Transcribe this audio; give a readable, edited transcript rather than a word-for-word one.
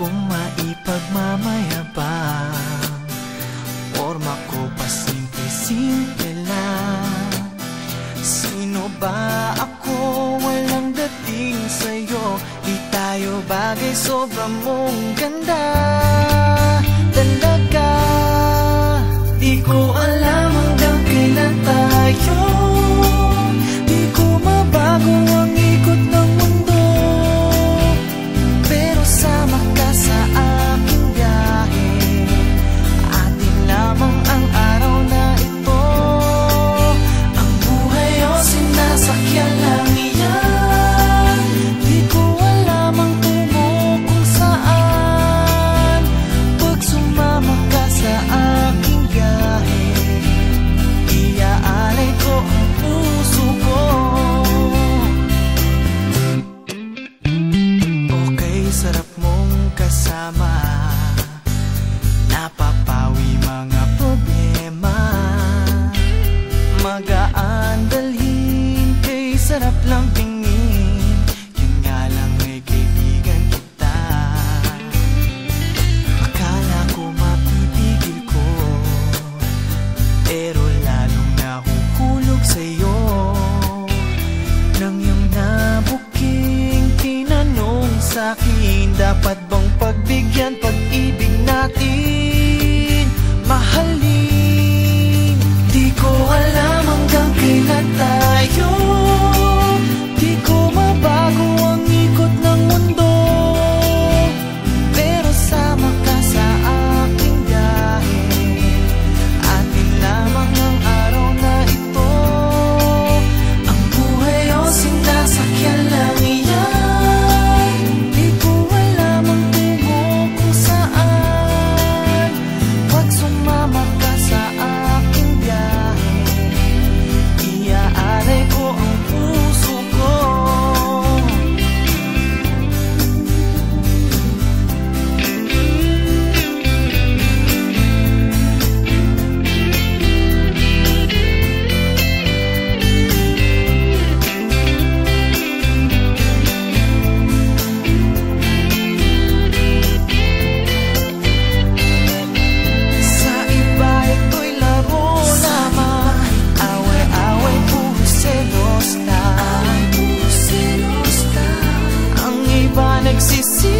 kong maipagmamayabang. Forma ko pa simple-simple lang. Sino ba ako? Walang dating sa'yo. Di tayo bagay, sobrang mong ganda talaga. Di ko alam hanggang kailan tayo. Di ko mabago ang ikot ng mundo, pero sama ka sa aking biyahe. Atin lamang ang araw na ito. Ang buhay o sinasakyan lang iyan. Di ko alam ang tungo kung saan. Pag sumama ka sa aking biyahe, iaalay ko ang puso ko. Okay, sarap mong kasama. Napapawi mga problema. Magaan dalhin, kay sarap lang tingin. Yun nga lang ay kaibigan kita. Akala ko mapipigil ko, pero lalong nahuhulog sa'yo. Nang iyong nabuking tinanong sa'kin, dapat bang pagbigyan pag-ibig natin? Mahalin, di ko alam hanggang kailan tayo. Di ko mabago ang ikot ng mundo, pero sama ka sa aking biyahe. Atin lamang ang araw na ito. Ang buhay o sinasakyan lang iyan. Di ko alam ang tungo kung saan. Pag sumama ka sa aking biyahe, iaalay ko ang puso ko. Sa iba ito'y laro lamang. Away-away, puro selos lang. Ang iba nagsisisi